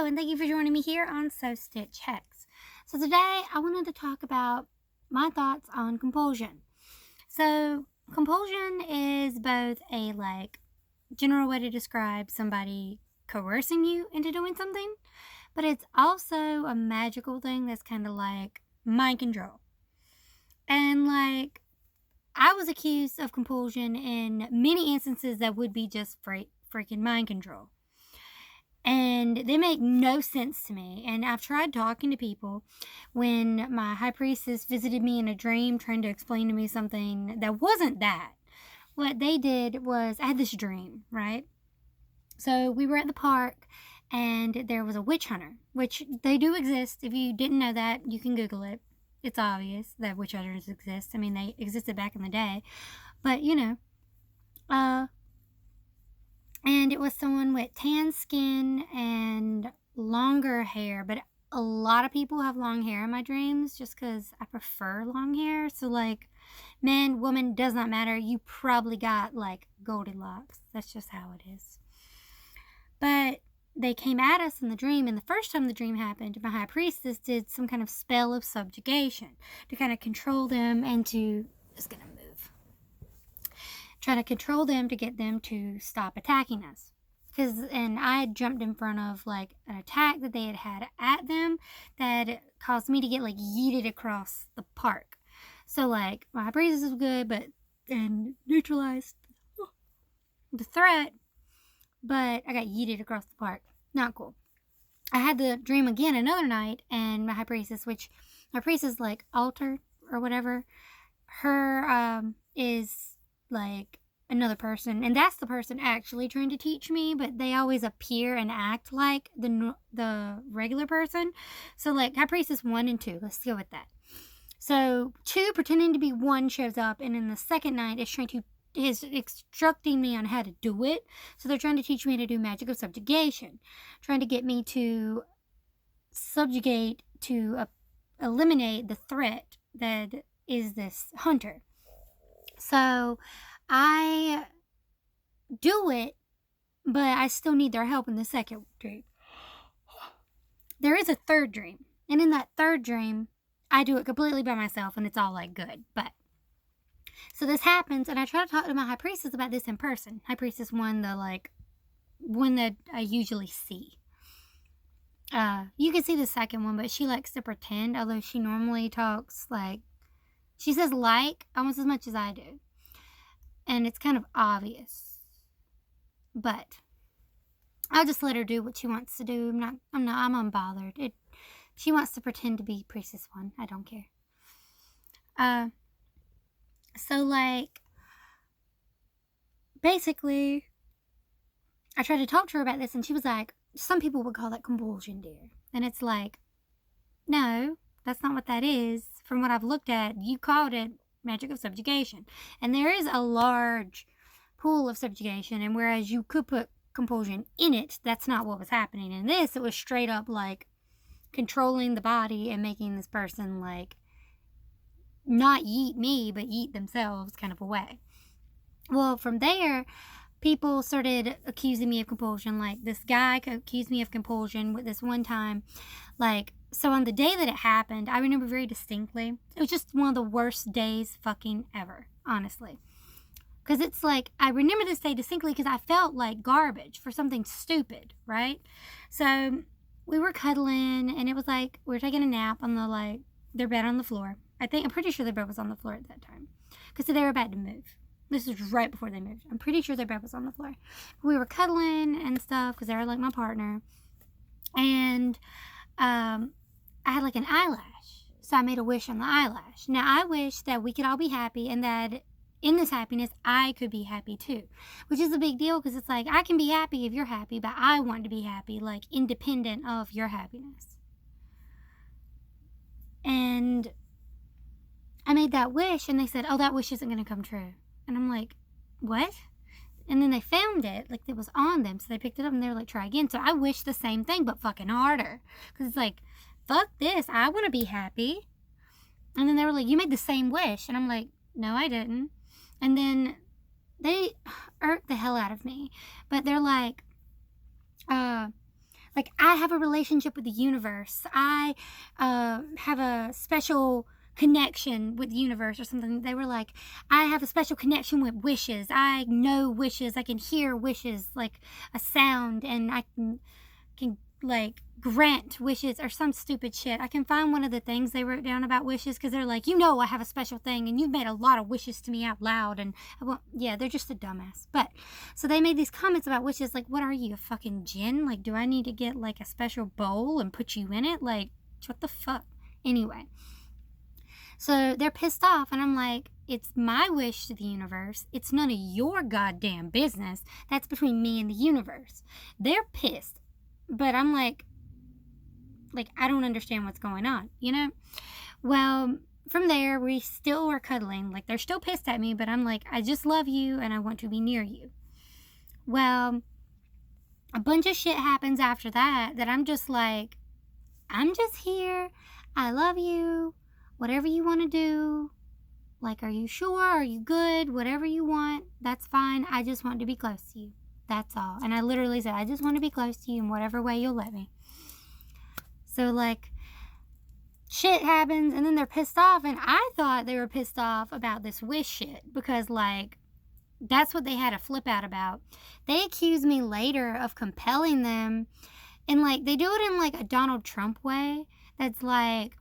and thank you for joining me here on Sew Stitch Hex. So today I wanted to talk about my thoughts on compulsion. So compulsion is both a general way to describe somebody coercing you into doing something, but it's also a magical thing that's kind of like mind control. And I was accused of compulsion in many instances that would be just freaking mind control. And they make no sense to me. And I've tried talking to people when my high priestess visited me in a dream trying to explain to me something that wasn't that. What they did was, I had this dream, right? So we were at the park and there was a witch hunter, which they do exist. If you didn't know that, you can Google it. It's obvious that witch hunters exist. I mean, they existed back in the day. But, and it was someone with tan skin and longer hair. But a lot of people have long hair in my dreams just because I prefer long hair. So, man, woman, does not matter. You probably got, Goldilocks. That's just how it is. But they came at us in the dream, and the first time the dream happened, my high priestess did some kind of spell of subjugation to kind of control them and to... Just gonna move. Trying to control them to get them to stop attacking us. And I had jumped in front of an attack that they had at them that caused me to get yeeted across the park. So my high priestess was good, but then neutralized the threat, but I got yeeted across the park. Not cool. I had the dream again another night, and my high priestess, which my priestess altar or whatever, her is another person, and that's the person actually trying to teach me, but they always appear and act like the regular person. So high priestess 1 and 2, let's go with that. So 2 pretending to be 1 shows up, and in the second night is instructing me on how to do it. So they're trying to teach me how to do magic of subjugation, trying to get me to subjugate, to eliminate the threat that is this hunter. So I do it, but I still need their help in the second dream. There is a third dream, and in that third dream, I do it completely by myself, and it's all good. But so this happens, and I try to talk to my high priestess about this in person. High priestess 1, the one that I usually see. You can see the second one, but she likes to pretend, although she normally talks she says almost as much as I do. And it's kind of obvious. But I'll just let her do what she wants to do. I'm unbothered. She wants to pretend to be Priestess 1. I don't care. So basically, I tried to talk to her about this, and she was like, some people would call that compulsion, dear. And it's no, that's not what that is. From what I've looked at, you called it magic of subjugation. And there is a large pool of subjugation, and whereas you could put compulsion in it, that's not what was happening. In this, it was straight up controlling the body and making this person not yeet me, but yeet themselves kind of a way. Well, from there, people started accusing me of compulsion. This guy accused me of compulsion with this one time. So on the day that it happened, I remember very distinctly. It was just one of the worst days fucking ever, honestly. Because it's I remember this day distinctly because I felt like garbage for something stupid, right? So we were cuddling, and it was we were taking a nap on their bed on the floor. I'm pretty sure their bed was on the floor at that time. Because they were about to move. This was right before they moved. I'm pretty sure their bed was on the floor. We were cuddling and stuff because they were my partner. And I had an eyelash. So I made a wish on the eyelash. Now, I wish that we could all be happy, and that in this happiness, I could be happy too. Which is a big deal because it's I can be happy if you're happy, but I want to be happy, independent of your happiness. And I made that wish, and they said, oh, that wish isn't going to come true. And I'm what? And then they found it, it was on them, so they picked it up, and they were try again. So I wished the same thing, but fucking harder. Because it's fuck this, I want to be happy. And then they were you made the same wish. And I'm no, I didn't. And then they irked the hell out of me. But they're I have a relationship with the universe. I have a special connection with the universe or something. They were like, I have a special connection with wishes. I know wishes. I can hear wishes like a sound, and I can like grant wishes or some stupid shit. I can find one of the things they wrote down about wishes, because they're like, I have a special thing and you've made a lot of wishes to me out loud, and they're just a dumbass. But so they made these comments about wishes, like, what are you, a fucking djinn? Like, do I need to get like a special bowl and put you in it? Like, what the fuck? Anyway, so they're pissed off, and I'm like, it's my wish to the universe. It's none of your goddamn business. That's between me and the universe. They're pissed. But I'm like, I don't understand what's going on, Well, from there, we still were cuddling. Like, they're still pissed at me, but I'm like, I just love you and I want to be near you. Well, a bunch of shit happens after that I'm just like, I'm just here. I love you. Whatever you want to do. Like, are you sure? Are you good? Whatever you want, that's fine. I just want to be close to you. That's all. And I literally said, I just want to be close to you in whatever way you'll let me. So, like, shit happens, and then they're pissed off, and I thought they were pissed off about this wish shit, because, like, that's what they had a flip out about. They accused me later of compelling them, and, like, they do it in, like, a Donald Trump way. That's like,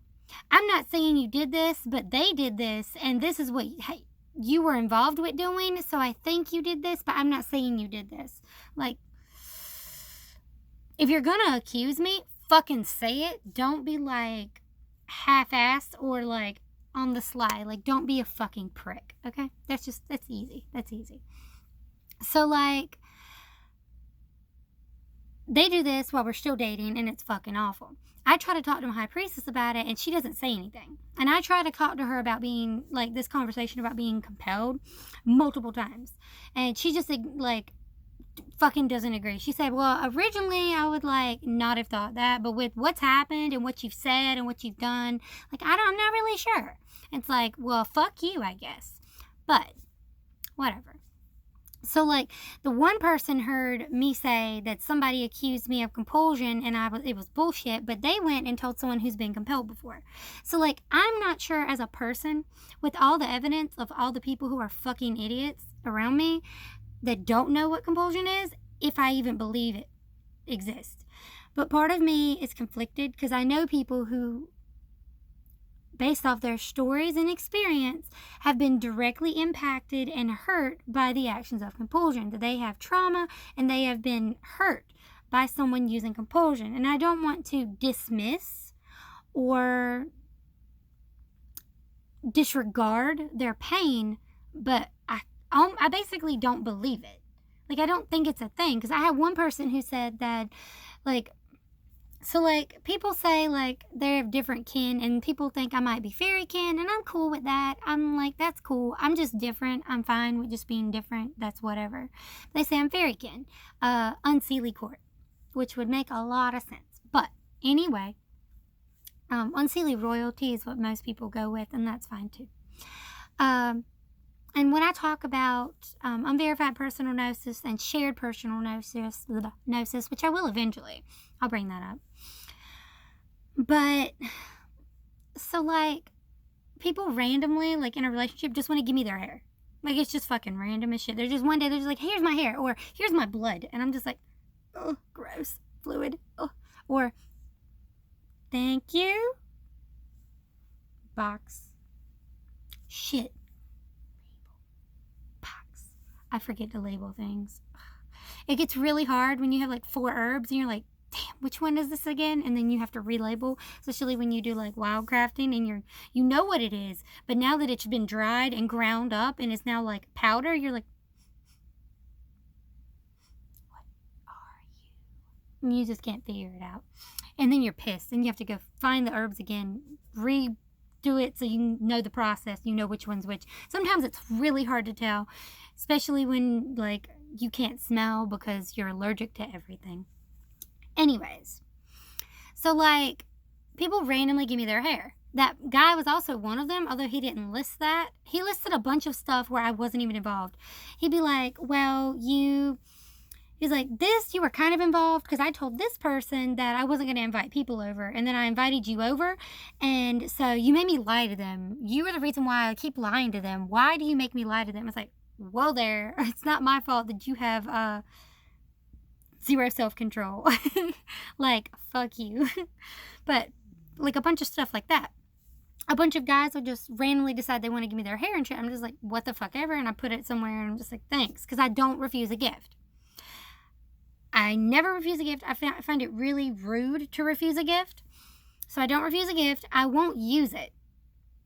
I'm not saying you did this, but they did this, and this is what you were involved with doing, so I think you did this, but I'm not saying you did this. Like, if you're gonna accuse me, fucking say it. Don't be, like, half-assed or, like, on the sly. Like, don't be a fucking prick, okay? That's easy. That's easy. So, like, they do this while we're still dating, and it's fucking awful. I try to talk to my high priestess about it, and she doesn't say anything. And I try to talk to her about being, like, this conversation about being compelled multiple times. And she just, like, fucking doesn't agree. She said, well, originally I would, like, not have thought that, but with what's happened and what you've said and what you've done, like, I'm not really sure. It's like, well, fuck you, I guess. But, whatever. So, like, the one person heard me say that somebody accused me of compulsion, and it was bullshit, but they went and told someone who's been compelled before. So, like, I'm not sure as a person, with all the evidence of all the people who are fucking idiots around me that don't know what compulsion is, if I even believe it exists. But part of me is conflicted, because I know people who, based off their stories and experience, have been directly impacted and hurt by the actions of compulsion. That they have trauma and they have been hurt by someone using compulsion. And I don't want to dismiss or disregard their pain, but I basically don't believe it. Like, I don't think it's a thing, because I had one person who said that, like, so, like, people say, like, they're of different kin, and people think I might be fairy kin, and I'm cool with that. I'm like, that's cool. I'm just different. I'm fine with just being different. That's whatever. They say I'm fairy kin. Unseelie court, which would make a lot of sense. But, anyway, unseelie royalty is what most people go with, and that's fine, too. And when I talk about unverified personal gnosis and shared personal gnosis, which I will eventually, I'll bring that up. But, so, like, people randomly, like, in a relationship just want to give me their hair. Like, it's just fucking random as shit. They're just one day, they're just like, here's my hair, or here's my blood. And I'm just like, oh, gross, fluid. Oh. Or, thank you, box. Shit. Box. I forget to label things. It gets really hard when you have, like, 4 herbs, and you're like, damn, which one is this again? And then you have to relabel, especially when you do, like, wild crafting, and you know what it is, but now that it's been dried and ground up and it's now, like, powder, you're like, what are you? And you just can't figure it out. And then you're pissed, and you have to go find the herbs again, redo it so you know the process, you know which one's which. Sometimes it's really hard to tell, especially when, like, you can't smell because you're allergic to everything. Anyways, so, like, people randomly give me their hair. That guy was also one of them, although he didn't list that. He listed a bunch of stuff where I wasn't even involved. He'd be like, well, you He's like, this, you were kind of involved because I told this person that I wasn't going to invite people over. And then I invited you over. And so you made me lie to them. You are the reason why I keep lying to them. Why do you make me lie to them? It's like, whoa there. It's not my fault that you have zero self-control. Like, fuck you. But like a bunch of stuff like that. A bunch of guys will just randomly decide they want to give me their hair and shit. I'm just like, what the fuck ever. And I put it somewhere and I'm just like, thanks. Because I don't refuse a gift. I never refuse a gift. I find it really rude to refuse a gift. So I don't refuse a gift. I won't use it.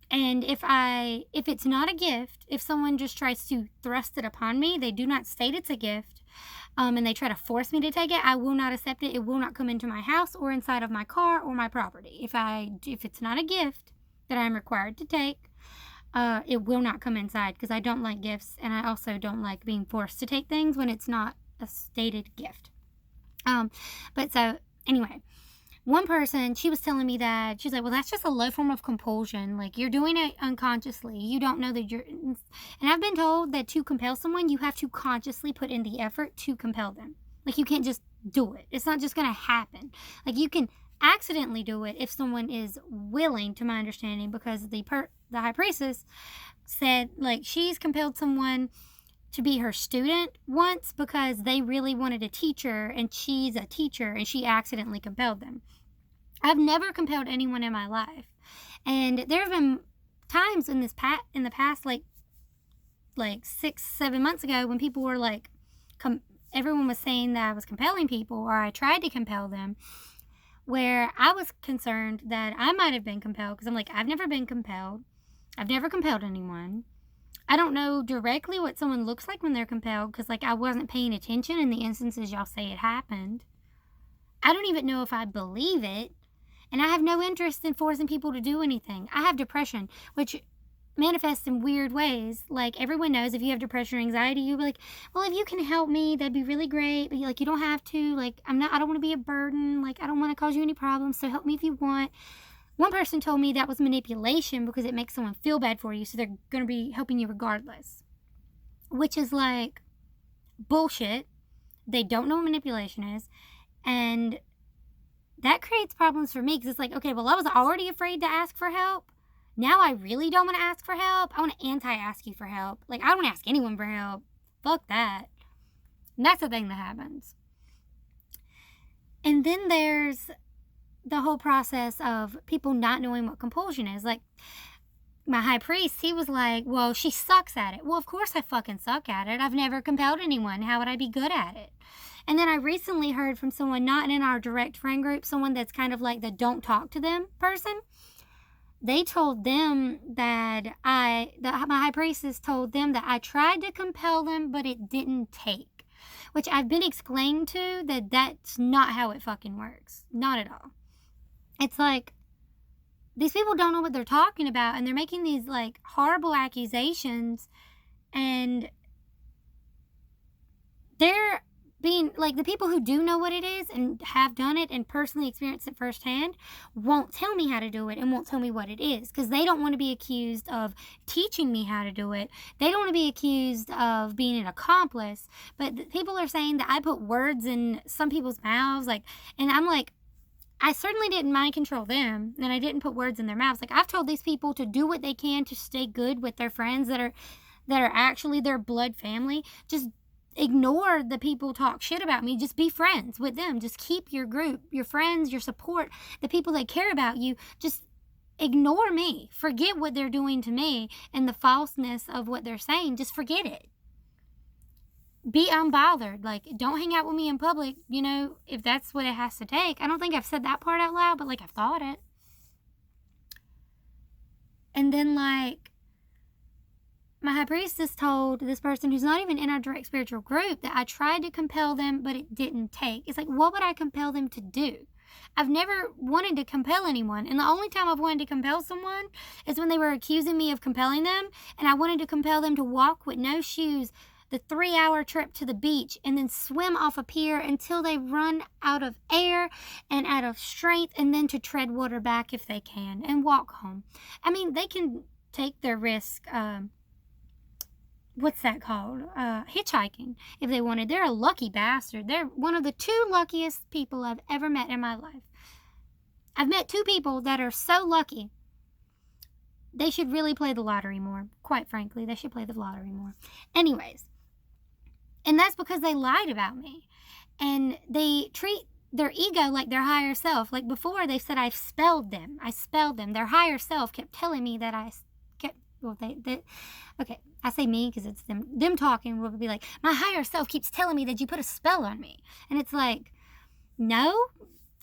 And if it's not a gift, if someone just tries to thrust it upon me, they do not state it's a gift, and they try to force me to take it, I will not accept it. It will not come into my house or inside of my car or my property. If it's not a gift that I'm required to take, it will not come inside because I don't like gifts, and I also don't like being forced to take things when it's not a stated gift. But so anyway, one person, she was telling me that she's like, well, that's just a low form of compulsion. Like, you're doing it unconsciously. You don't know that and I've been told that to compel someone, you have to consciously put in the effort to compel them. Like, you can't just do it. It's not just going to happen. Like, you can accidentally do it if someone is willing, to my understanding, because the high priestess said, like, she's compelled someone to be her student once because they really wanted a teacher and she's a teacher and she accidentally compelled them. I've never compelled anyone in my life. And there have been times in the past, like 6-7 months ago, when people were like, everyone was saying that I was compelling people or I tried to compel them, where I was concerned that I might have been compelled because I'm like, I've never been compelled. I've never compelled anyone. I don't know directly what someone looks like when they're compelled because, like, I wasn't paying attention in the instances y'all say it happened. I don't even know if I believe it, and I have no interest in forcing people to do anything. I have depression, which manifests in weird ways. Like, everyone knows if you have depression or anxiety, you'll be like, well, if you can help me, that'd be really great, but, like, you don't have to. Like, I don't want to be a burden. Like, I don't want to cause you any problems, so help me if you want. One person told me that was manipulation because it makes someone feel bad for you, so they're going to be helping you regardless. Which is like bullshit. They don't know what manipulation is. And that creates problems for me because it's like, okay, well, I was already afraid to ask for help. Now I really don't want to ask for help. I want to anti-ask you for help. Like, I don't want to ask anyone for help. Fuck that. And that's the thing that happens. And then there's the whole process of people not knowing what compulsion is. Like, my high priest, he was like, well, she sucks at it. Well, of course I fucking suck at it. I've never compelled anyone. How would I be good at it? And then I recently heard from someone not in our direct friend group, someone that's kind of like the don't talk to them person. They told them that my high priestess told them that I tried to compel them, but it didn't take. Which I've been explained to that that's not how it fucking works. Not at all. It's like, these people don't know what they're talking about, and they're making these, like, horrible accusations, and they're being, like, the people who do know what it is and have done it and personally experienced it firsthand won't tell me how to do it and won't tell me what it is because they don't want to be accused of teaching me how to do it. They don't want to be accused of being an accomplice, but people are saying that I put words in some people's mouths, like, and I'm like, I certainly didn't mind control them, and I didn't put words in their mouths. Like, I've told these people to do what they can to stay good with their friends that are actually their blood family. Just ignore the people talk shit about me. Just be friends with them. Just keep your group, your friends, your support, the people that care about you. Just ignore me. Forget what they're doing to me and the falseness of what they're saying. Just forget it. Be unbothered. Like, don't hang out with me in public, you know, if that's what it has to take. I don't think I've said that part out loud, but, like, I've thought it. And then, like, my high priestess told this person who's not even in our direct spiritual group that I tried to compel them, but it didn't take. It's like, what would I compel them to do? I've never wanted to compel anyone, and the only time I've wanted to compel someone is when they were accusing me of compelling them, and I wanted to compel them to walk with no shoes the 3-hour trip to the beach and then swim off a pier until they run out of air and out of strength, and then to tread water back if they can and walk home. I mean, they can take their risk what's that called? Hitchhiking if they wanted. They're a lucky bastard. They're one of the 2 luckiest people I've ever met in my life. I've met 2 people that are so lucky. They should really play the lottery more. Quite frankly, they should play the lottery more. Anyways, and that's because they lied about me. And they treat their ego like their higher self. Like before, they said I spelled them. Their higher self kept telling me that I kept, well, okay, I say me because it's them. Them talking will be like, my higher self keeps telling me that you put a spell on me. And it's like, no,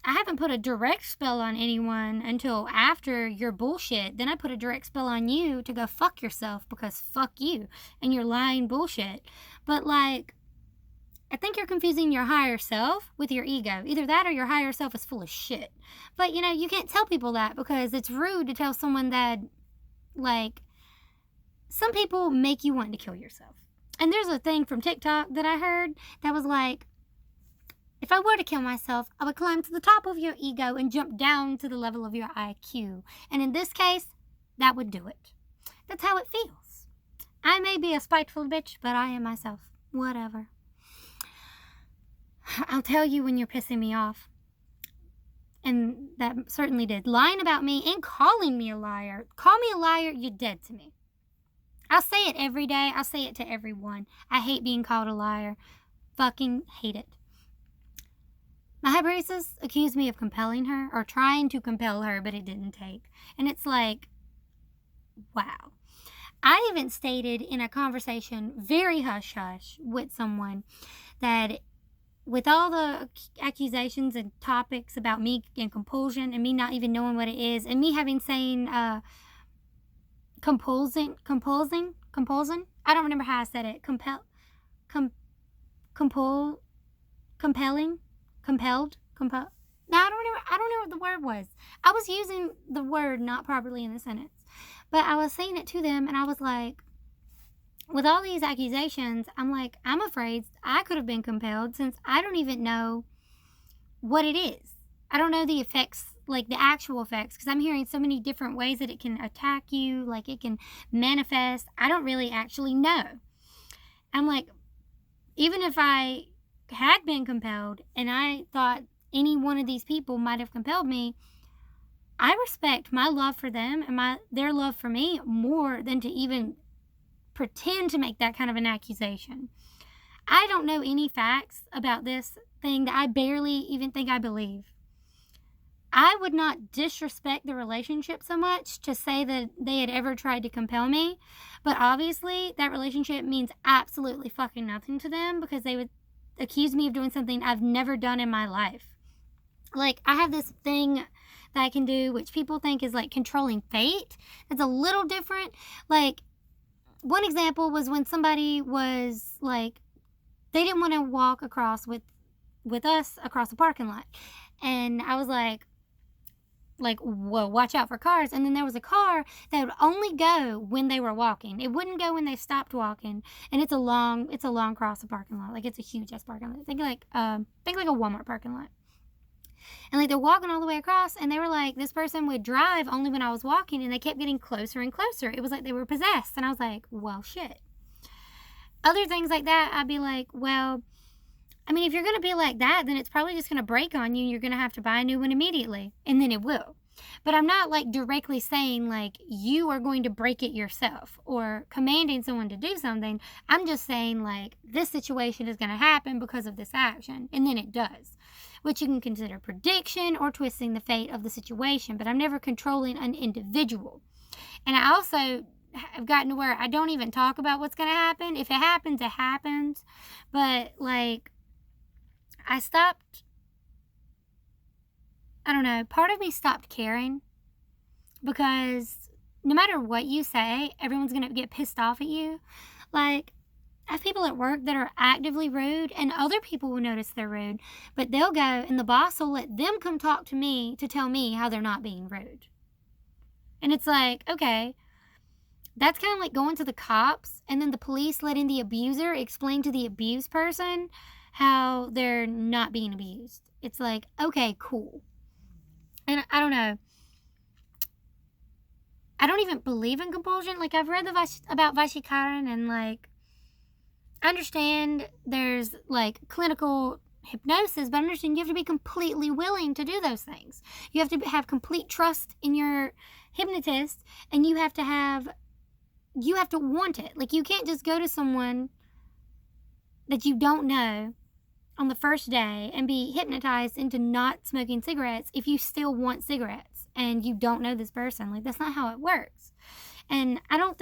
I haven't put a direct spell on anyone until after your bullshit. Then I put a direct spell on you to go fuck yourself because fuck you and your lying bullshit. But like, I think you're confusing your higher self with your ego. Either that or your higher self is full of shit. But, you know, you can't tell people that because it's rude to tell someone that, like, some people make you want to kill yourself. And there's a thing from TikTok that I heard that was like, if I were to kill myself, I would climb to the top of your ego and jump down to the level of your IQ. And in this case, that would do it. That's how it feels. I may be a spiteful bitch, but I am myself. Whatever. I'll tell you when you're pissing me off. And that certainly did. Lying about me and calling me a liar. Call me a liar, you're dead to me. I'll say it every day. I'll say it to everyone. I hate being called a liar. Fucking hate it. My high priestess accused me of compelling her, or trying to compel her, but it didn't take. And it's like, wow. I even stated in a conversation, very hush-hush, with someone that with all the accusations and topics about me and compulsion and me not even knowing what it is, and me having saying compulsion. I don't remember how I said it. Compelled. No, I don't know what the word was. I was using the word not properly in the sentence. But I was saying it to them, and I was like, with all these accusations, I'm like, I'm afraid I could have been compelled since I don't even know what it is. I don't know the effects, like the actual effects, because I'm hearing so many different ways that it can attack you, like it can manifest. I don't really actually know. I'm like, even if I had been compelled and I thought any one of these people might have compelled me, I respect my love for them and their love for me more than to even pretend to make that kind of an accusation. I don't know any facts about this thing that I barely even think I believe. I would not disrespect the relationship so much to say that they had ever tried to compel me, but obviously that relationship means absolutely fucking nothing to them because they would accuse me of doing something I've never done in my life. Like, I have this thing that I can do, which people think is like controlling fate. It's a little different. Like, one example was when somebody was like, they didn't want to walk across with us across the parking lot. And I was like, well, watch out for cars. And then there was a car that would only go when they were walking. It wouldn't go when they stopped walking. And it's a long cross the parking lot. Like, it's a huge ass parking lot. Think like a Walmart parking lot. And like, they're walking all the way across, and they were like, this person would drive only when I was walking, and they kept getting closer and closer. It was like they were possessed. And I was like, well, shit. Other things like that, I'd be like, well, I mean, if you're going to be like that, then it's probably just going to break on you and you're going to have to buy a new one immediately. And then it will. But I'm not like directly saying like you are going to break it yourself or commanding someone to do something. I'm just saying like this situation is going to happen because of this action. And then it does, which you can consider prediction or twisting the fate of the situation. But I'm never controlling an individual. And I also have gotten to where I don't even talk about what's going to happen. If it happens, it happens. But like, I stopped, I don't know, part of me stopped caring because no matter what you say, everyone's going to get pissed off at you. Like, I have people at work that are actively rude and other people will notice they're rude, but they'll go and the boss will let them come talk to me to tell me how they're not being rude. And it's like, okay, that's kind of like going to the cops and then the police letting the abuser explain to the abused person how they're not being abused. It's like, okay, cool. And I don't know. I don't even believe in compulsion. Like, I've read about Vashikaran and, like, I understand there's like clinical hypnosis, but I understand you have to be completely willing to do those things. You have to have complete trust in your hypnotist, and you have to want it. Like, you can't just go to someone that you don't know on the first day and be hypnotized into not smoking cigarettes if you still want cigarettes and you don't know this person. Like, that's not how it works. And I've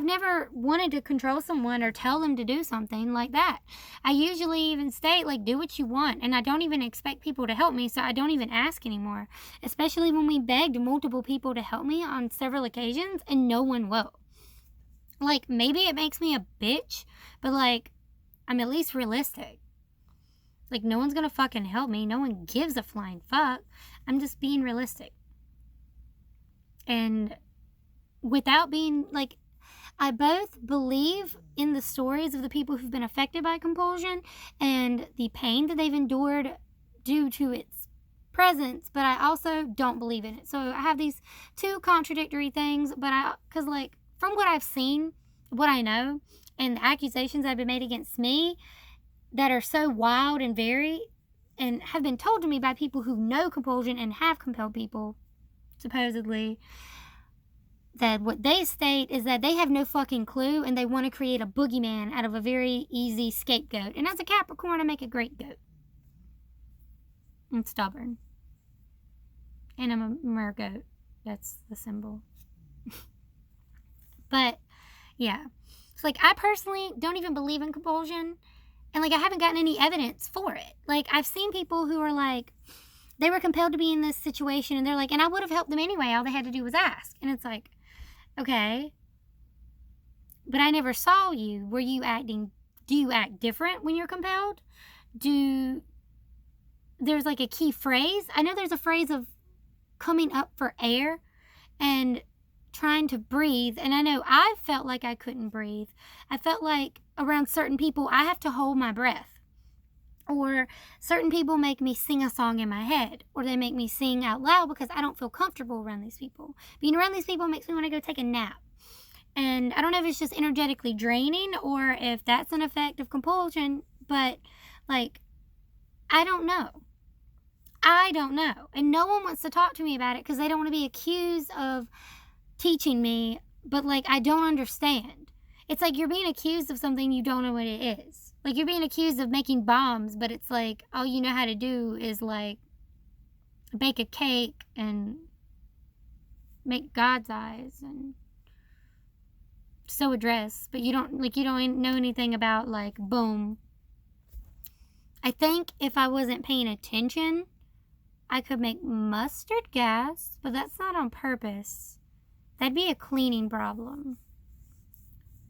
never wanted to control someone or tell them to do something like that. I usually even state, like, do what you want, and I don't even expect people to help me, so I don't even ask anymore, especially when we begged multiple people to help me on several occasions, and no one will. Like, maybe it makes me a bitch, but, like, I'm at least realistic. Like, no one's gonna fucking help me. No one gives a flying fuck. I'm just being realistic. And without being, like, I both believe in the stories of the people who've been affected by compulsion and the pain that they've endured due to its presence, but I also don't believe in it. So I have these two contradictory things, because, like, from what I've seen, what I know, and the accusations that have been made against me that are so wild and varied and have been told to me by people who know compulsion and have compelled people, supposedly, that what they state is that they have no fucking clue and they want to create a boogeyman out of a very easy scapegoat. And as a Capricorn, I make a great goat. I'm stubborn. And I'm a mergoat. That's the symbol. But, yeah. It's like, I personally don't even believe in compulsion. And, like, I haven't gotten any evidence for it. Like, I've seen people who are like, they were compelled to be in this situation, and they're like, and I would have helped them anyway. All they had to do was ask. And it's like, okay, but I never saw you. Do you act different when you're compelled? There's like a key phrase. I know there's a phrase of coming up for air and trying to breathe. And I know I felt like I couldn't breathe. I felt like around certain people, I have to hold my breath. Or certain people make me sing a song in my head, or they make me sing out loud because I don't feel comfortable around these people. Being around these people makes me want to go take a nap. And I don't know if it's just energetically draining or if that's an effect of compulsion, but, like, I don't know. And no one wants to talk to me about it because they don't want to be accused of teaching me, but, like, I don't understand. It's like you're being accused of something you don't know what it is. Like, you're being accused of making bombs, but it's like, all you know how to do is, like, bake a cake and make God's eyes and sew a dress, but you don't know anything about, like, boom. I think if I wasn't paying attention, I could make mustard gas, but that's not on purpose. That'd be a cleaning problem.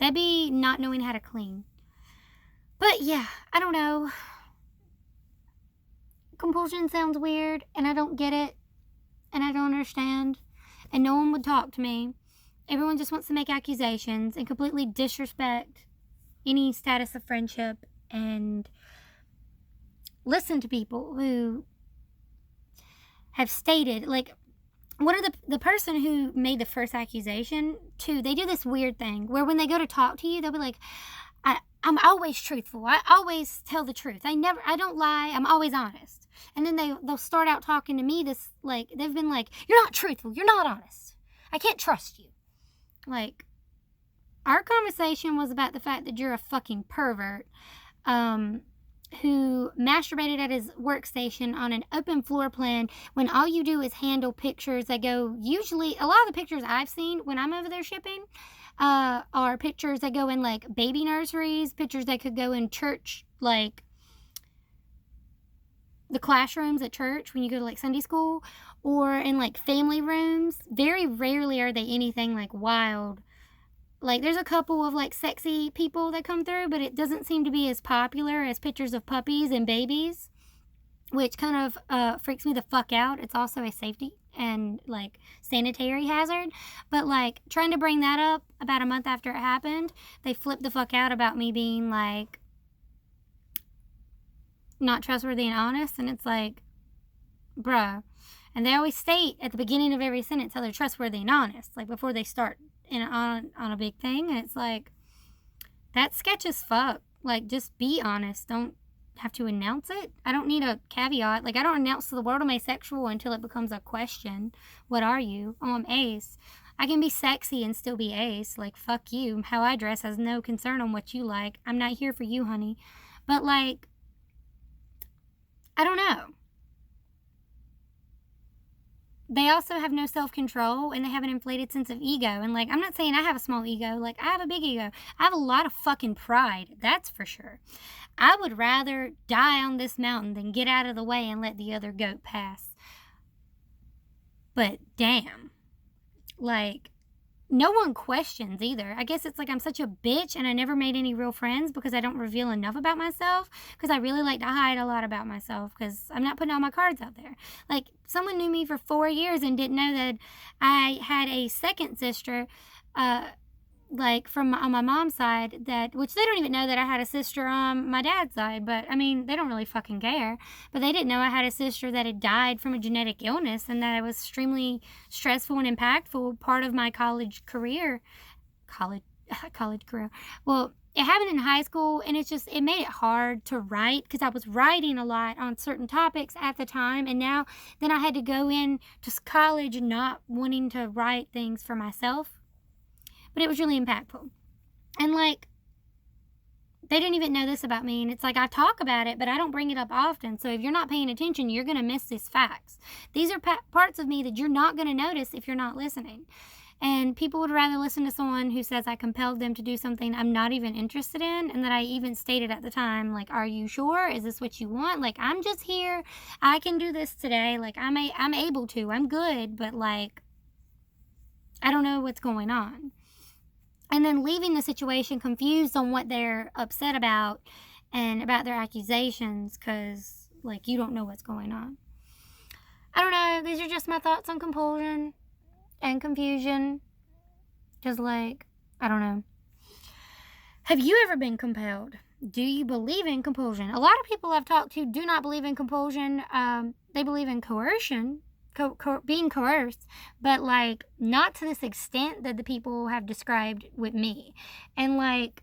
That'd be not knowing how to clean. But yeah, I don't know. Compulsion sounds weird, and I don't get it, and I don't understand, and no one would talk to me. Everyone just wants to make accusations and completely disrespect any status of friendship and listen to people who have stated, like, one of the person who made the first accusation, too, they do this weird thing where when they go to talk to you, they'll be like, I'm always truthful. I always tell the truth. I don't lie. I'm always honest. And then they'll start out talking to me they've been like, you're not truthful. You're not honest. I can't trust you. Like, our conversation was about the fact that you're a fucking pervert, who masturbated at his workstation on an open floor plan when all you do is handle pictures that go, usually, a lot of the pictures I've seen when I'm over there shipping, are pictures that go in, like, baby nurseries, pictures that could go in church, like, the classrooms at church when you go to, like, Sunday school, or in, like, family rooms. Very rarely are they anything, like, wild. Like, there's a couple of, like, sexy people that come through, but it doesn't seem to be as popular as pictures of puppies and babies, which kind of freaks me the fuck out. It's also a safety and, like, sanitary hazard. But, like, trying to bring that up about a month after it happened, they flipped the fuck out about me being, like, not trustworthy and honest. And it's like, bruh. And they always state at the beginning of every sentence how they're trustworthy and honest, like, before they start on a big thing, and it's like, that's sketch as fuck. Like, just be honest. Don't have to announce it. I don't need a caveat. Like, I don't announce to the world I'm asexual until it becomes a question. What are you? Oh, I'm ace. I can be sexy and still be ace. Like, fuck you. How I dress has no concern on what you like. I'm not here for you, honey. But, like, I don't know. They also have no self-control, and they have an inflated sense of ego. And, like, I'm not saying I have a small ego. Like, I have a big ego. I have a lot of fucking pride. That's for sure. I would rather die on this mountain than get out of the way and let the other goat pass. But, damn. Like, no one questions either. I guess it's like I'm such a bitch and I never made any real friends because I don't reveal enough about myself, because I really like to hide a lot about myself because I'm not putting all my cards out there. Like, someone knew me for 4 years and didn't know that I had a second sister, like from on my mom's side, that, which they don't even know that I had a sister on my dad's side, but I mean, they don't really fucking care. But they didn't know I had a sister that had died from a genetic illness, and that it was extremely stressful and impactful part of my college career. Well, it happened in high school, and it made it hard to write because I was writing a lot on certain topics at the time, and then I had to go in to college not wanting to write things for myself. But it was really impactful. And, like, they didn't even know this about me. And it's like, I talk about it, but I don't bring it up often. So if you're not paying attention, you're going to miss these facts. These are parts of me that you're not going to notice if you're not listening. And people would rather listen to someone who says I compelled them to do something I'm not even interested in, and that I even stated at the time, like, are you sure? Is this what you want? Like, I'm just here. I can do this today. Like, I'm able to. I'm good. But, like, I don't know what's going on. And then leaving the situation confused on what they're upset about and about their accusations because, like, you don't know what's going on. I don't know. These are just my thoughts on compulsion and confusion. Just, like, I don't know. Have you ever been compelled? Do you believe in compulsion? A lot of people I've talked to do not believe in compulsion. They believe in coercion. Being coerced, but, like, not to this extent that the people have described with me. And, like,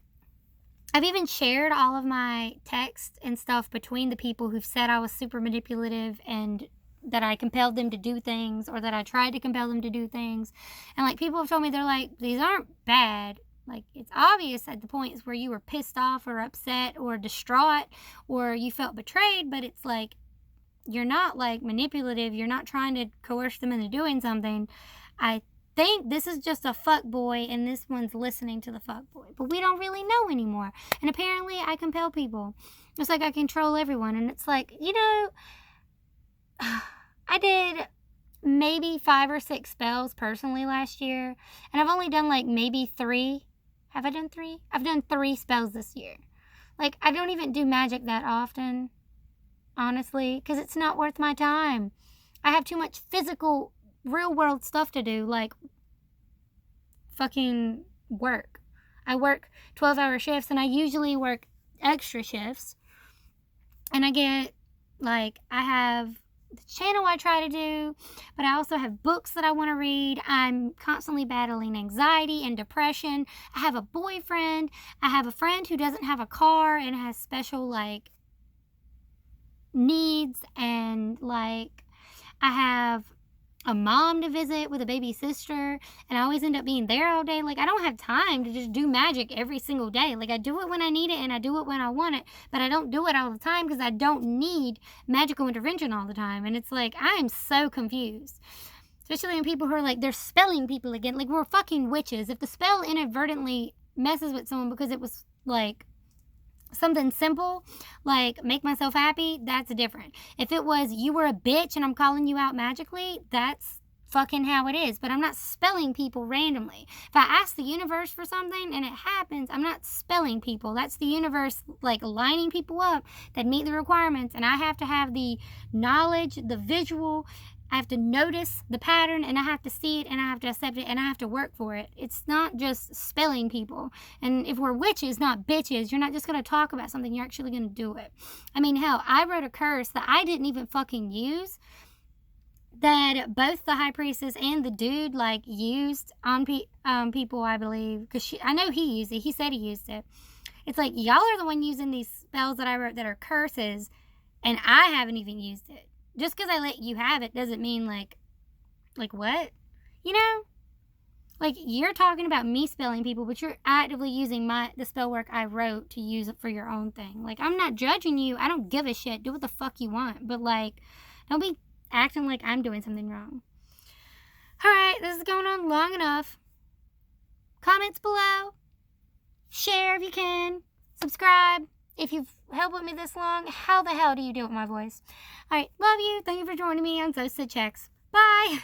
I've even shared all of my texts and stuff between the people who've said I was super manipulative and that I compelled them to do things, or that I tried to compel them to do things. And, like, people have told me, they're like, these aren't bad. Like, it's obvious at the points where you were pissed off or upset or distraught or you felt betrayed, but it's like, you're not, like, manipulative. You're not trying to coerce them into doing something. I think this is just a fuckboy, and this one's listening to the fuckboy. But we don't really know anymore. And apparently I compel people. It's like I control everyone. And it's like, you know, I did maybe 5 or 6 spells personally last year. And I've only done, like, maybe 3. Have I done 3? I've done 3 spells this year. Like, I don't even do magic that often, honestly, because it's not worth my time. I have too much physical, real-world stuff to do, like fucking work. I work 12-hour shifts, and I usually work extra shifts. And I get, like, I have the channel I try to do, but I also have books that I want to read. I'm constantly battling anxiety and depression. I have a boyfriend. I have a friend who doesn't have a car and has special, like, needs, and, like, I have a mom to visit with a baby sister, and I always end up being there all day. Like, I don't have time to just do magic every single day. Like, I do it when I need it and I do it when I want it, but I don't do it all the time because I don't need magical intervention all the time. And it's like, I am so confused, especially when people who are like, they're spelling people again. Like, we're fucking witches. If the spell inadvertently messes with someone because it was, like, something simple, like make myself happy, that's different. If it was, you were a bitch and I'm calling you out magically, that's fucking how it is. But I'm not spelling people randomly. If I ask the universe for something and it happens, I'm not spelling people. That's the universe, like, lining people up that meet the requirements, and I have to have the knowledge, the visual, I have to notice the pattern, and I have to see it, and I have to accept it, and I have to work for it. It's not just spelling people. And if we're witches, not bitches, you're not just going to talk about something, you're actually going to do it. I mean, hell, I wrote a curse that I didn't even fucking use that both the high priestess and the dude like used on people, I believe, because I know he used it. He said he used it. It's like y'all are the one using these spells that I wrote that are curses, and I haven't even used it. Just because I let you have it doesn't mean like what, you know? Like, you're talking about me spelling people, but you're actively using the spell work I wrote to use it for your own thing. Like, I'm not judging you. I don't give a shit. Do what the fuck you want. But, like, don't be acting like I'm doing something wrong. Alright, this is going on long enough. Comments below. Share if you can. Subscribe. If you've held with me this long, how the hell do you do it with my voice? Alright, love you. Thank you for joining me on Zosa Checks. Bye!